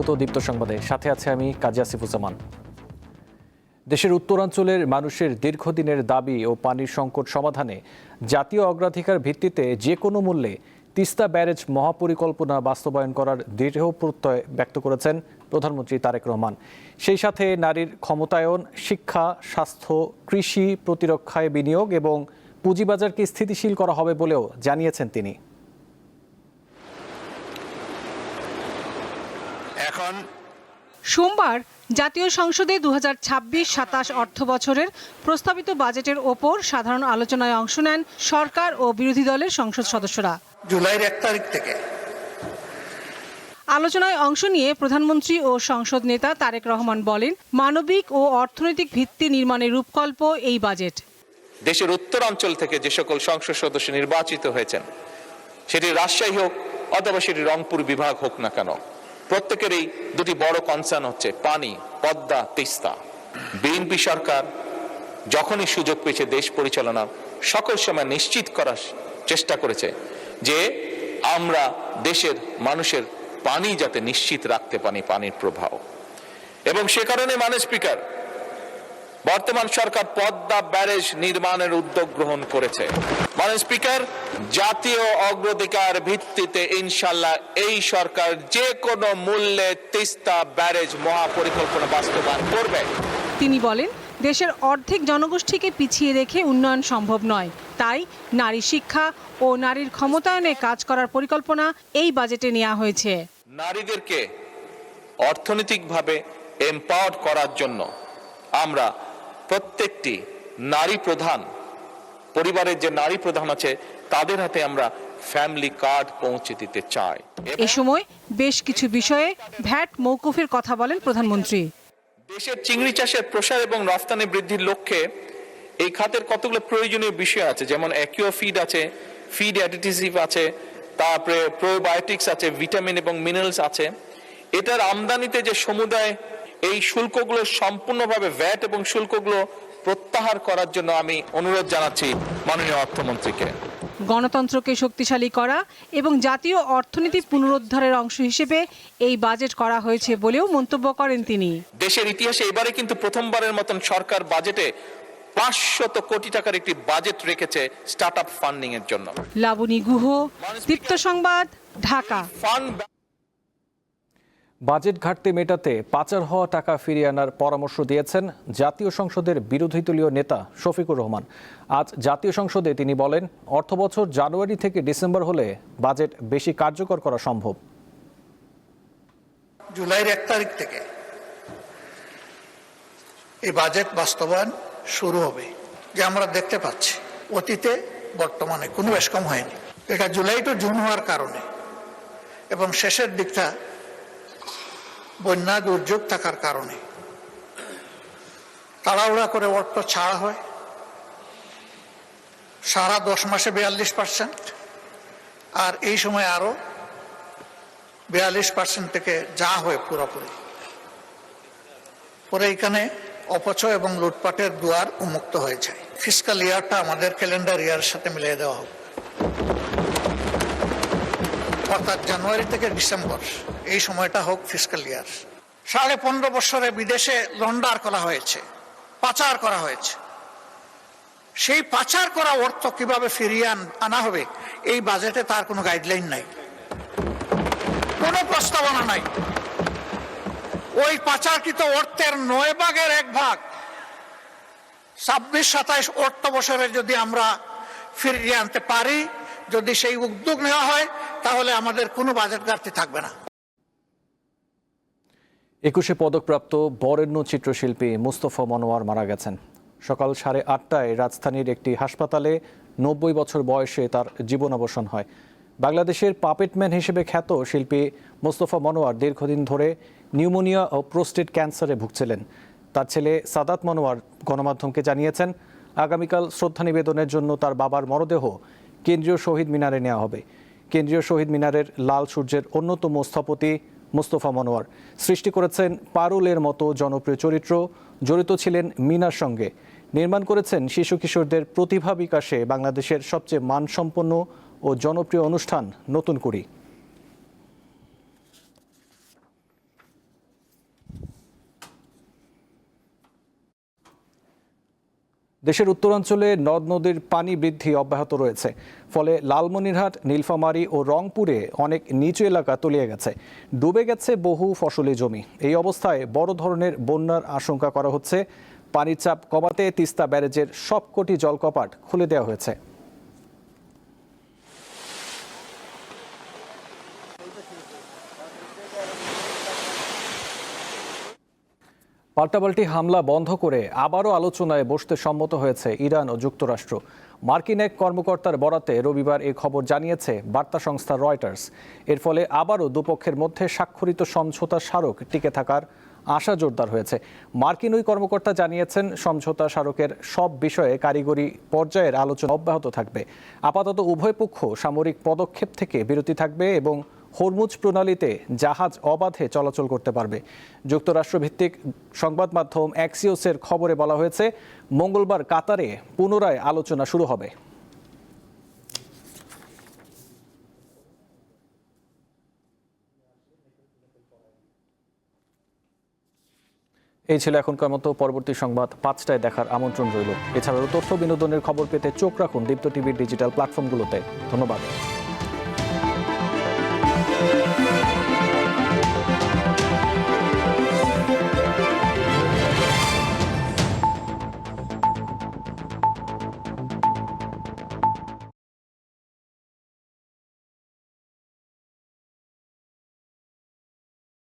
স্বাগত দীপ্ত সংবাদে, সাথে আছে আমি কাজী আসিফুজ্জামান। দেশের উত্তরাঞ্চলের মানুষের দীর্ঘদিনের দাবি ও পানির সংকট সমাধানে জাতীয় অগ্রাধিকার ভিত্তিতে যে কোনো মূল্যে তিস্তা ব্যারেজ মহাপরিকল্পনা বাস্তবায়ন করার দৃঢ় প্রত্যয় ব্যক্ত করেছেন প্রধানমন্ত্রী তারেক রহমান। সেই সাথে নারীর ক্ষমতায়ন, শিক্ষা, স্বাস্থ্য, কৃষি, প্রতিরক্ষায় বিনিয়োগ এবং পুঁজিবাজারকে স্থিতিশীল করা হবে বলেও জানিয়েছেন তিনি। সোমবার জাতীয় সংসদে 2026-27 অর্থ বছরের প্রস্তাবিত বাজেটের ওপর সাধারণ আলোচনায় অংশ নেন সরকার ও বিরোধী দলের সংসদ সদস্যরা। জুলাইয়ের 1 তারিখ থেকে আলোচনায় অংশ নিয়ে প্রধানমন্ত্রী ও সংসদ নেতা তারেক রহমান বলেন, মানবিক ও অর্থনৈতিক ভিত্তি নির্মাণের রূপকল্প এই বাজেট। দেশের উত্তরাঞ্চল থেকে যে সকল সংসদ সদস্য নির্বাচিত হয়েছেন, সেটি রাজশাহী হোক অথবা সেটি রংপুর বিভাগ হোক না কেন, প্রত্যেকেরই দুটি বড় কনসার্ন হচ্ছে পানি, পদ্মা, তিস্তা। বিএনপি সরকার যখনই সুযোগ পেয়েছে দেশ পরিচালনার, সকল সময় নিশ্চিত করার চেষ্টা করেছে যে আমরা দেশের মানুষের পানি যাতে নিশ্চিত রাখতে পারি, পানির প্রবাহ। এবং সে কারণে মাননীয় স্পিকার, বর্তমান সরকার পদ্মা ব্যারেজ নির্মাণের উদ্যোগ গ্রহণ করেছে। মাননীয় স্পিকার, জাতীয় অগ্রাধিকার ভিত্তিতে ইনশাআল্লাহ এই সরকার যে কোনো মূল্যে তিস্তা ব্যারেজ মহাপরিকল্পনা বাস্তবায়ন করবে। তিনি বলেন, দেশের অর্ধেক জনগোষ্ঠীকে পিছিয়ে রেখে উন্নয়ন সম্ভব নয়, তাই নারী শিক্ষা ও নারীর ক্ষমতায়নে কাজ করার পরিকল্পনা এই বাজেটে নেওয়া হয়েছে। নারীদেরকে অর্থনৈতিকভাবে এম্পাওয়ার করার জন্য আমরা প্রত্যেকটি নারী প্রধান পরিবারের যে নারী প্রধান আছে তাদের হাতে আমরা ফ্যামিলি কার্ড পৌঁছে দিতে চাই। এ সময় বেশ কিছু বিষয়ে ভ্যাট মওকুফের কথা বলেন প্রধানমন্ত্রী। দেশের চিংড়ি চাষের প্রসার এবং রফতানি বৃদ্ধির লক্ষ্যে এই খাতের কতগুলো প্রয়োজনীয় বিষয় আছে, যেমন অ্যাকুয়া ফিড আছে, ফিড অ্যাডিটিভ আছে, তারপরে প্রোবায়োটিক্স আছে, ভিটামিন এবং মিনারেলস আছে। এটার আমদানিতে যে সমুদায় এই শুল্কগুলো সম্পূর্ণভাবে ভ্যাট এবং শুল্কগুলো প্রত্যাহার করার জন্য আমি অনুরোধ জানাচ্ছি মাননীয় অর্থমন্ত্রীকে। গণতন্ত্রকে শক্তিশালী করা এবং জাতীয় অর্থনীতি পুনরুদ্ধারের অংশ হিসেবে এই বাজেট করা হয়েছে বলেও মন্তব্য করেন তিনি। দেশের ইতিহাসে এবারে কিন্তু প্রথমবারের মতন সরকার বাজেটে 500 কোটি টাকার একটি বাজেট রেখেছে স্টার্ট আপ ফান্ডিং এর জন্য। লাবণী গুহ, দীপ্ত সংবাদ, ঢাকা। বাজেট ঘাটতি মেটাতে পাচার হওয়া টাকা ফিরিয়ে আনার পরামর্শ দিয়েছেন জাতীয় সংসদের বিরোধী দলীয় নেতা শফিকুর রহমান। আজ জাতীয় সংসদে তিনি বলেন, অর্থবছর জানুয়ারি থেকে ডিসেম্বর হলে বাজেট বেশি কার্যকর করা সম্ভব। জুলাইয়ের 1 তারিখ থেকে এই বাজেট বাস্তবায়ন শুরু হবে, যে আমরা দেখতে পাচ্ছি অতীতে বর্তমানে কোনো বেশ কম হয়নি। এটা জুলাই টু জুন হওয়ার কারণে এবং শেষের দিকটা বন্যা দুর্যোগ থাকার কারণে তাড়াহুড়া করে অর্থ ছাড়া হয়। সারা 10 মাসে 42%, আর এই সময় আরো 42% থেকে যা হয় পুরোপুরি। পরে এখানে অপচয় এবং লুটপাটের দুয়ার উন্মুক্ত হয়ে যায়। ফিসকাল ইয়ারটা আমাদের ক্যালেন্ডার ইয়ারের সাথে মিলিয়ে দেওয়া হবে, অর্থাৎ জানুয়ারি থেকে ডিসেম্বর এই সময়টা হোক ফিসকাল ইয়ার। 15.5 বছরে বিদেশে লন্ডার করা হয়েছে, পাচার করা হয়েছে। সেই পাচার করা অর্থ কিভাবে ফিরিয়ে আনা হবে এই বাজেটে তার কোনো গাইডলাইন নাই, কোনো প্রস্তাবনা নাই। ওই পাচারকৃত অর্থের 9 ভাগের 1 ভাগ 26-27 অর্থ বছরে যদি আমরা ফিরিয়ে আনতে পারি, যদি সেই উদ্যোগ নেওয়া হয়, তাহলে আমাদের কোনো বাজেট ঘাটতি থাকবে না। 21 পদকপ্রাপ্ত বরেণ্য চিত্রশিল্পী মুস্তফা মনোয়ার মারা গেছেন। সকাল 8:30টায় রাজধানীর একটি হাসপাতালে 90 বছর বয়সে তার জীবনাবসান হয়। বাংলাদেশের পাপেটম্যান হিসেবে খ্যাত শিল্পী মুস্তফা মনোয়ার দীর্ঘদিন ধরে নিউমোনিয়া ও প্রোস্টেট ক্যান্সারে ভুগছিলেন। তার ছেলে সাদাত মনোয়ার গণমাধ্যমকে জানিয়েছেন, আগামীকাল শ্রদ্ধা নিবেদনের জন্য তার বাবার মরদেহ কেন্দ্রীয় শহীদ মিনারে নেওয়া হবে। কেন্দ্রীয় শহীদ মিনারের লাল সূর্যের অন্যতম স্থপতি মুস্তফা মনোয়ার সৃষ্টি করেছেন পারুলের মতো জনপ্রিয় চরিত্র, জড়িত ছিলেন মিনার সঙ্গে, নির্মাণ করেছেন শিশু কিশোরদের প্রতিভা বিকাশে বাংলাদেশের সবচেয়ে মানসম্পন্ন ও জনপ্রিয় অনুষ্ঠান নতুন কুড়ি। দেশের উত্তরাঞ্চলে নদ নদীর পানি বৃদ্ধি অব্যাহত রয়েছে, ফলে লালমনিরহাট, নীলফামারী ও রংপুরে অনেক নিচু এলাকা তলিয়ে গেছে, ডুবে গেছে বহু ফসলি জমি। এই অবস্থায় বড় ধরনের বন্যার আশঙ্কা করা হচ্ছে। পানির চাপ কমাতে তিস্তা ব্যারেজের সবকটি জলকপাট খুলে দেওয়া হয়েছে। পাল্টাপাল্টি হামলা বন্ধ করে আবারও আলোচনায় বসতে সম্মত হয়েছে ইরান ও যুক্তরাষ্ট্র। মার্কিন এক কর্মকর্তার বরাতে রবিবার এ খবর জানিয়েছে বার্তা সংস্থা রয়টার্স। এর ফলে আবারও দুপক্ষের মধ্যে স্বাক্ষরিত সমঝোতা স্মারক টিকে থাকার আশা জোরদার হয়েছে। মার্কিন ওই কর্মকর্তা জানিয়েছেন, সমঝোতা স্মারকের সব বিষয়ে কারিগরি পর্যায়ের আলোচনা অব্যাহত থাকবে। আপাতত উভয় পক্ষ সামরিক পদক্ষেপ থেকে বিরতি থাকবে এবং হরমুজ প্রণালীতে জাহাজ অবাধে চলাচল করতে পারবে। যুক্তরাষ্ট্রভিত্তিক সংবাদ মাধ্যম অ্যাক্সিওসের খবরে বলা হয়েছে, মঙ্গলবার কাতারে পুনরায় আলোচনা শুরু হবে। এই ছিল এখনকার মতো। পরবর্তী সংবাদ 5টায় দেখার আমন্ত্রণ রইল। এছাড়াও তথ্য বিনোদনের খবর পেতে চোখ রাখুন দীপ্ত টিভির ডিজিটাল প্ল্যাটফর্মগুলোতে। ধন্যবাদ।